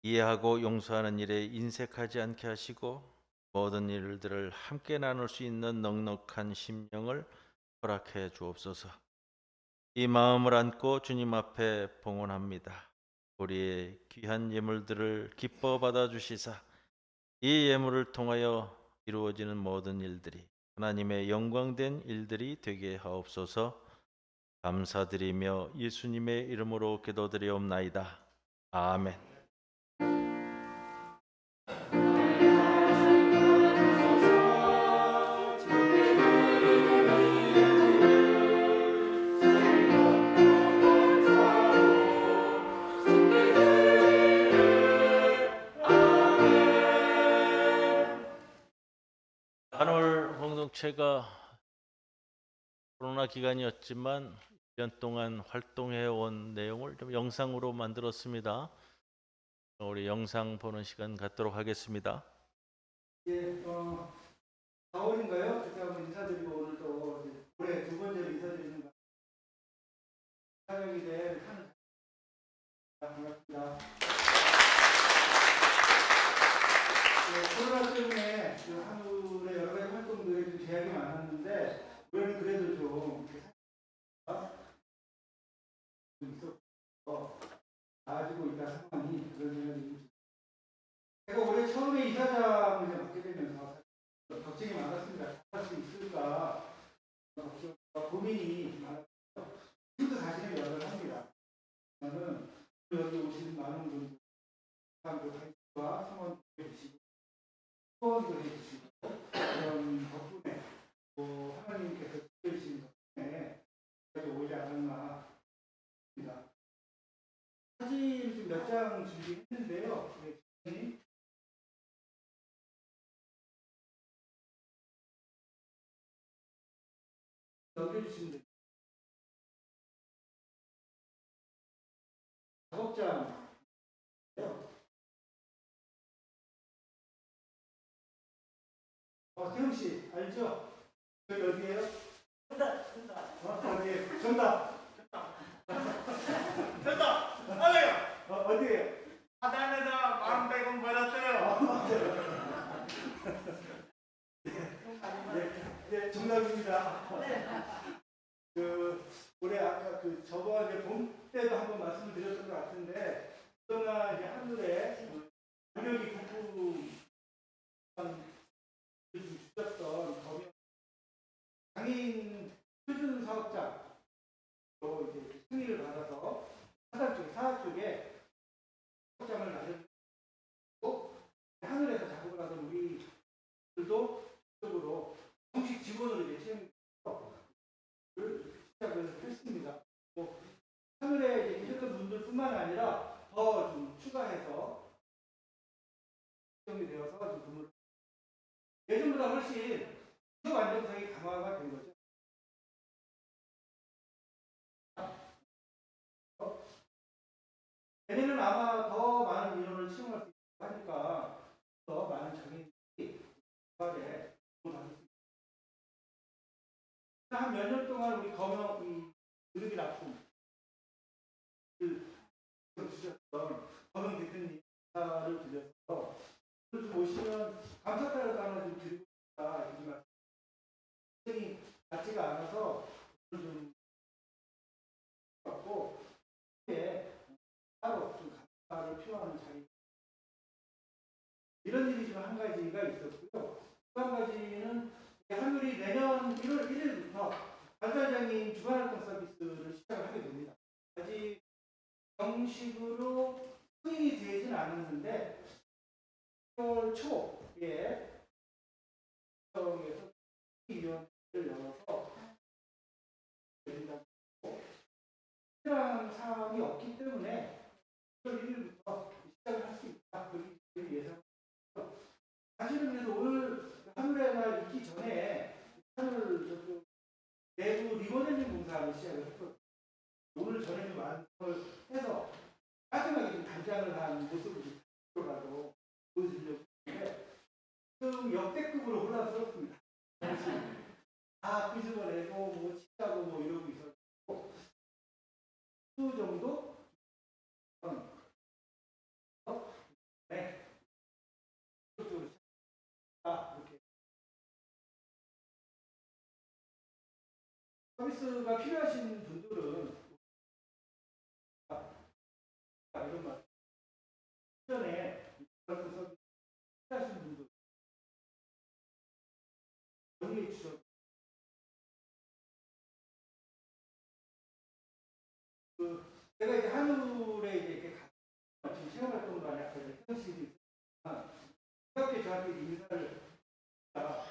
이해하고 용서하는 일에 인색하지 않게 하시고 모든 일들을 함께 나눌 수 있는 넉넉한 심령을 허락해 주옵소서. 이 마음을 안고 주님 앞에 봉헌합니다. 우리의 귀한 예물들을 기뻐 받아주시사 이 예물을 통하여 이루어지는 모든 일들이 하나님의 영광된 일들이 되게 하옵소서. 감사드리며 예수님의 이름으로 기도드리옵나이다. 아멘. 한올 공동체가 코로나 기간이었지만 1년 동안 활동해 온 내용을 좀 영상으로 만들었습니다. 우리 영상 보는 시간 갖도록 하겠습니다. 예, 4월인가요? 그때 한번 인사드리고 오늘 또 올해 두 번째로 인사드리는 거 사명이 된 한 반갑습니다. 코로나 때문에 그 한울의 여러 가지 활동들이 좀 제약이 많았는데 올해는 그래도 좀 있었고 나아지고 있다 상황이 그런 생각이 듭니다. 제가 올해 처음에 이사장을 맡게 되면서 걱정이 많았습니다. 할 수 있을까 걱정과 고민이 많았어요. 지금도 사실은 여전합니다. 저는 여기 오신 많은 분들 과 성원도 해주시고 후원도 해주시고 그런 덕분에 또 하나님께서 지켜주신 덕분에 그래도 오지 않았나 합니다. 사진 좀 몇 장 준비했는데요. 네, 넘겨주시면 됩니다. 작업장 태용 씨 알죠? 여기 어디예요? 정답. 어디에? 정답. 어디에요? 하단에서 1,100원 벌었어요. 네, 정답입니다. 올해 아까 저번에 봄 때도 한번 말씀을 드렸던 것 같은데 그동안 이제 한글에 무력이 국부 주셨던 검역 장애인 표준 사업자로 이제 승인을 받아서 사학 쪽에 사업장을 마련하고 하늘에서 작업을 하던 우리들도 쪽으로 공식 직원으로 이제 채용을 시작을 했습니다. 하늘에 이제 계셨던 분들뿐만 아니라 더 좀 추가해서 채용이 되어서 좀 근무를 예전보다 훨씬 더 안정성이 강화가 된 거죠. 내년은 아마 더 많은 인원을 채용할 수 있다고 하니까 더 많은 장애인들이 부활에 도움을 받을 수 있습니다. 한 몇 년 동안 우리 검역 이 의료비 납품 주셨던 검역 대표님 인사를 드려서 좀 오시면 감사달라도 하나 좀 드리고 싶다 이 말씀이 같지가 않아서 좀 받고 가지가 있었고요. 또 한 가지는 하늘이 내년 1월 1일부터 발달장애인 주간활동 서비스를 시작을 하게 됩니다. 아직 정식으로 승인이 되진 않았는데 10월 초에 국정에서 위원회를 열어서 특별한 사항이 없기 때문에 1월 1일부터 시작을 할 수 있다. 그렇게 예상합니다. 사실은 그래서 오늘 하늘의 날 있기 전에 하늘 저쪽 내부 리모델링 공사를 시작을 했거든요. 오늘 저녁에 완성을 해서 깔끔하게 좀 단장을 한 모습을 좀라도 보여드리려고 했는데 지금 역대급으로 혼란스럽습니다. 다 끄집어내고 뭐 치자고 뭐 이러고 있었고 수 정도 네 이쪽으로 이렇게 서비스가 필요하신 분들은 이런 말 전에 그런 서비스 필요하신 분들 정리해 주셔서 제가 이제 한울에 이제 이렇게 지금 생활활동도 안에 아까 현실이 있지만 그렇게 저한테 인사를 했다가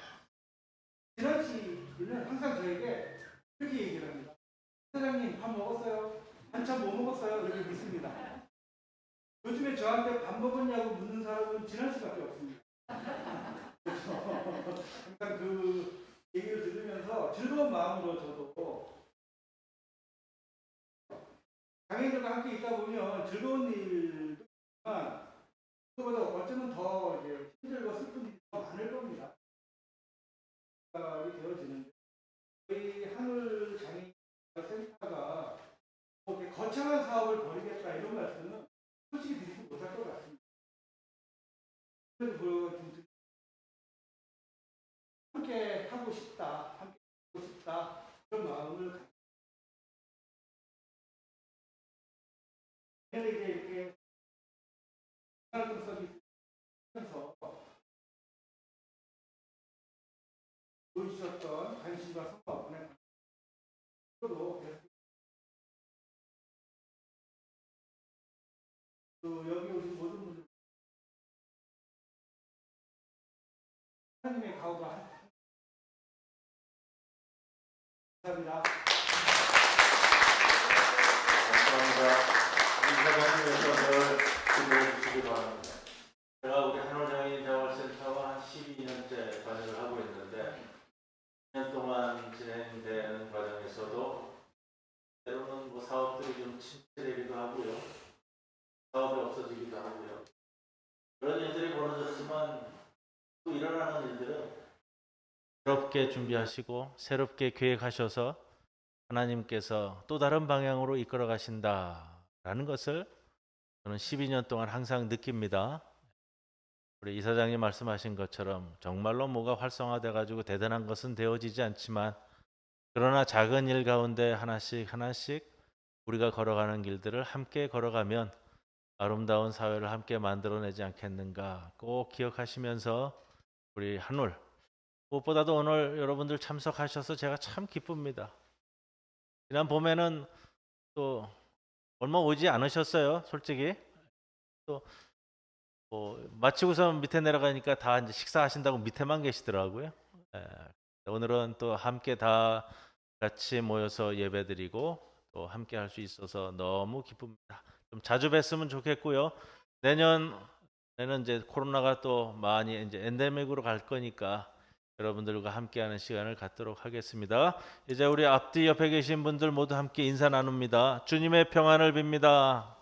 지난 씨는 항상 저에게 이렇게 얘기를 합니다. 사장님 밥 먹었어요? 반찬 뭐 먹었어요? 이렇게 묻습니다. 요즘에 저한테 밥 먹었냐고 묻는 사람은 지난 씨밖에 없습니다. 그래서 항상 그 얘기를 들으면서 즐거운 마음으로 저도 장애인들과 함께 있다 보면 즐거운 일도 있지만 그보다 어쩌면 더 이제 힘들고 슬픈 일이 더 많을 겁니다. 생각이 되어지는데 저희 하늘 장애인 센터가 뭐 이렇게 거창한 사업을 벌이겠다 이런 말씀은 솔직히 드리지 못할 것 같습니다. 그래도 좀 함께 하고 싶다, 함께 하고 싶다 그런 마음을 가지고 이제 이렇게 활동 서비스 하면서 보여주셨던 관심과 성과 덕분에 저도 계속 여기 오신 모든 분들 하나님의 가호가 감사합니다. 감사합니다. 이사장님께서 질문해 주시기 바랍니다. 제가 우리 한울장애인 자활센터와 한 12년째 관여를 하고 있는데 2년 동안 진행되는 과정에서도 때로는 뭐 사업들이 좀 침체되기도 하고요. 사업이 없어지기도 하고요. 그런 일들이 벌어졌지만 또 일어나는 일들은 새롭게 준비하시고 새롭게 계획하셔서 하나님께서 또 다른 방향으로 이끌어 가신다라는 것을 저는 12년 동안 항상 느낍니다. 우리 이사장님 말씀하신 것처럼 정말로 뭐가 활성화돼 가지고 대단한 것은 되어지지 않지만 그러나 작은 일 가운데 하나씩 하나씩 우리가 걸어가는 길들을 함께 걸어가면 아름다운 사회를 함께 만들어내지 않겠는가 꼭 기억하시면서 우리 한울 무엇보다도 오늘 여러분들 참석하셔서 제가 참 기쁩니다. 지난 봄에는 또 얼마 오지 않으셨어요, 솔직히. 또 마치고서 밑에 내려가니까 다 이제 식사하신다고 밑에만 계시더라고요. 오늘은 또 함께 다 같이 모여서 예배드리고 또 함께 할 수 있어서 너무 기쁩니다. 좀 자주 뵀으면 좋겠고요. 내년에는 이제 코로나가 또 많이 이제 엔데믹으로 갈 거니까 여러분들과 함께하는 시간을 갖도록 하겠습니다. 이제 우리 앞뒤 옆에 계신 분들 모두 함께 인사 나눕니다. 주님의 평안을 빕니다.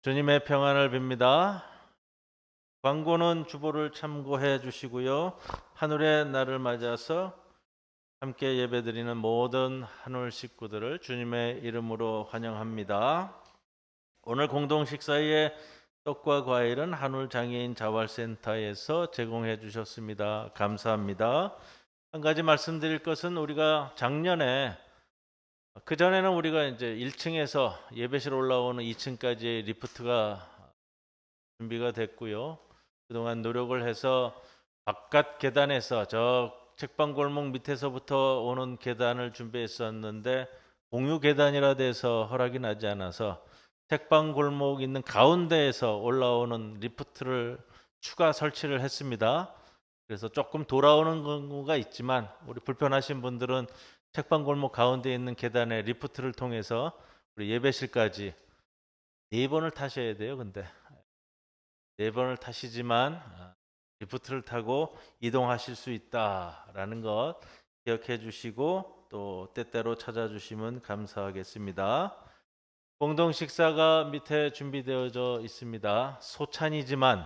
주님의 평안을 빕니다. 광고는 주보를 참고해 주시고요. 한울의 날을 맞아서 함께 예배드리는 모든 한울 식구들을 주님의 이름으로 환영합니다. 오늘 공동 식사에 떡과 과일은 한울 장애인 자활센터에서 제공해 주셨습니다. 감사합니다. 한 가지 말씀드릴 것은 우리가 작년에 그전에는 우리가 이제 1층에서 예배실 올라오는 2층까지의 리프트가 준비가 됐고요. 그동안 노력을 해서 바깥 계단에서 저 책방 골목 밑에서부터 오는 계단을 준비했었는데 공유 계단이라 돼서 허락이 나지 않아서 책방 골목 있는 가운데에서 올라오는 리프트를 추가 설치를 했습니다. 그래서 조금 돌아오는 경우가 있지만 우리 불편하신 분들은 책방 골목 가운데 있는 계단에 리프트를 통해서 우리 예배실까지 4번을 타셔야 돼요. 근데 4번을 타시지만 리프트를 타고 이동하실 수 있다라는 것 기억해 주시고 또 때때로 찾아주시면 감사하겠습니다. 공동 식사가 밑에 준비되어져 있습니다. 소찬이지만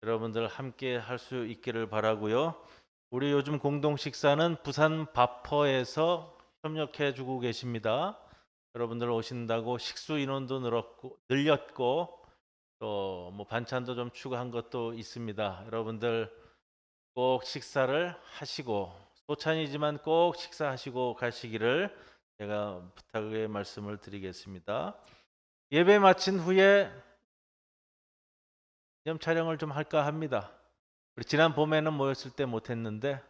여러분들 함께 할 수 있기를 바라고요. 우리 요즘 공동 식사는 부산 바퍼에서 협력해 주고 계십니다. 여러분들 오신다고 식수 인원도 늘렸고 또 뭐 반찬도 좀 추가한 것도 있습니다. 여러분들 꼭 식사를 하시고 소찬이지만 꼭 식사하시고 가시기를 제가 부탁의 말씀을 드리겠습니다. 예배 마친 후에 기념 촬영을 좀 할까 합니다. 우리 지난 봄에는 모였을 때 못했는데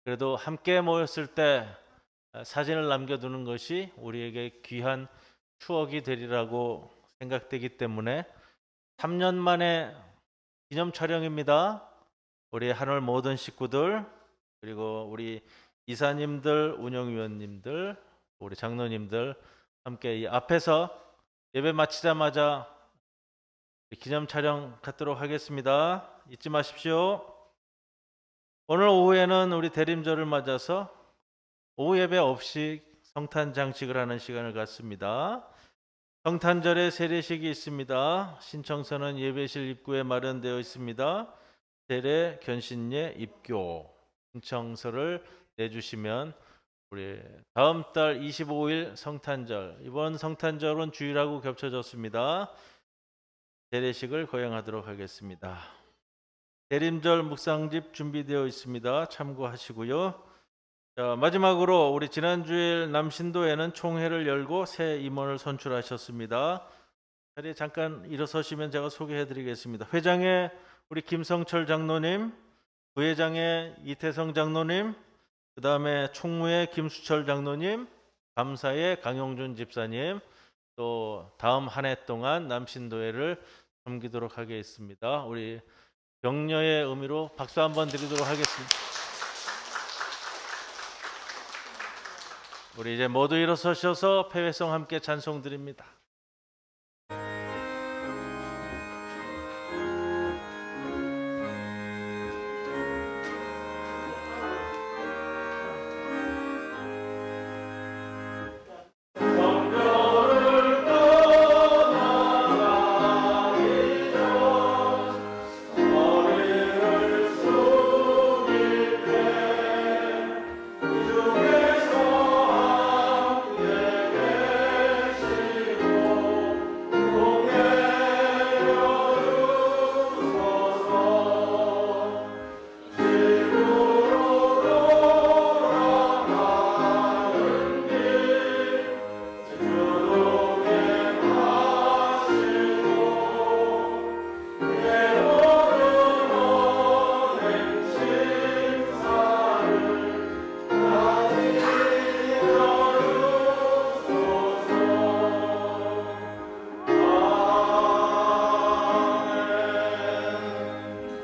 그래도 함께 모였을 때 사진을 남겨두는 것이 우리에게 귀한 추억이 되리라고 생각되기 때문에 3년 만에 기념 촬영입니다. 우리 한올 모든 식구들 그리고 우리 이사님들, 운영위원님들, 우리 장로님들 함께 이 앞에서 예배 마치자마자 기념 촬영 갖도록 하겠습니다. 잊지 마십시오. 오늘 오후에는 우리 대림절을 맞아서 오후 예배 없이 성탄 장식을 하는 시간을 갖습니다. 성탄절에 세례식이 있습니다. 신청서는 예배실 입구에 마련되어 있습니다. 세례, 견신례, 입교 신청서를 내주시면 우리 다음 달 25일 성탄절 이번 성탄절은 주일하고 겹쳐졌습니다. 세례식을 거행하도록 하겠습니다. 대림절 묵상집 준비되어 있습니다. 참고하시고요. 자, 마지막으로 우리 지난주일 남신도에는 총회를 열고 새 임원을 선출하셨습니다. 자리에 잠깐 일어서시면 제가 소개해드리겠습니다. 회장에 우리 김성철 장로님, 부회장에 이태성 장로님, 그 다음에 총무에 김수철 장로님, 감사에 강용준 집사님, 또 다음 한 해 동안 남신도회를 섬기도록 하겠습니다. 우리 격려의 의미로 박수 한번 드리도록 하겠습니다. 우리 이제 모두 일어서셔서 폐회성 함께 찬송 드립니다.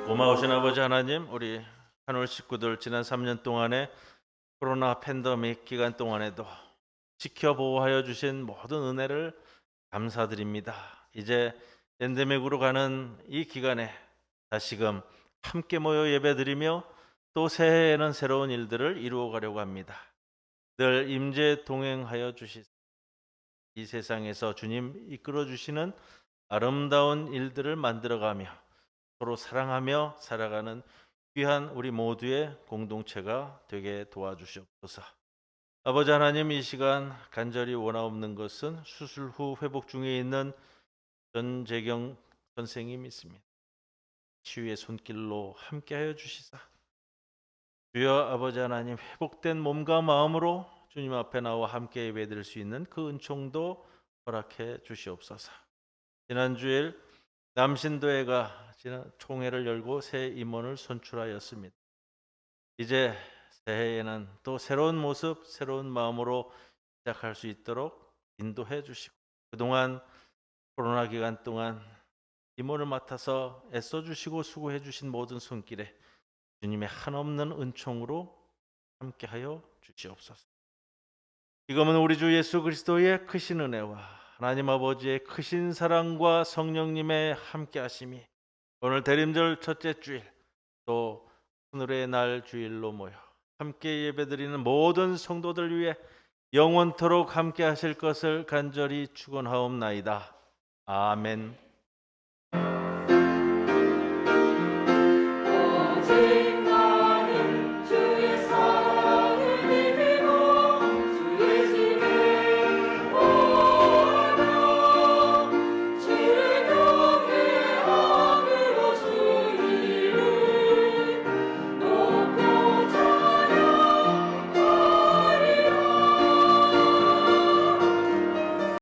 고마우신 아버지 하나님, 우리 한올 식구들 지난 3년 동안에 코로나 팬데믹 기간 동안에도 지켜보호하여 주신 모든 은혜를 감사드립니다. 이제 엔데믹으로 가는 이 기간에 다시금 함께 모여 예배드리며 또 새해에는 새로운 일들을 이루어 가려고 합니다. 늘 임재 동행하여 주시사 이 세상에서 주님 이끌어 주시는 아름다운 일들을 만들어가며 서로 사랑하며 살아가는 귀한 우리 모두의 공동체가 되게 도와주시옵소서. 아버지 하나님, 이 시간 간절히 원하옵는 것은 수술 후 회복 중에 있는 전재경 선생님이 있습니다. 치유의 손길로 함께하여 주시사 주여 아버지 하나님, 회복된 몸과 마음으로 주님 앞에 나와 함께 예배드릴 수 있는 그 은총도 허락해 주시옵소서. 지난주일 남신도회가 지난 총회를 열고 새 임원을 선출하였습니다. 이제 새해에는 또 새로운 모습, 새로운 마음으로 시작할 수 있도록 인도해 주시고, 그동안 코로나 기간 동안 임원을 맡아서 애써 주시고 수고해 주신 모든 손길에 주님의 한없는 은총으로 함께하여 주시옵소서. 지금은 우리 주 예수 그리스도의 크신 은혜와 하나님 아버지의 크신 사랑과 성령님의 함께하심이 오늘 대림절 첫째 주일 또 오늘의 날 주일로 모여 함께 예배드리는 모든 성도들 위해 영원토록 함께하실 것을 간절히 축원하옵나이다. 아멘.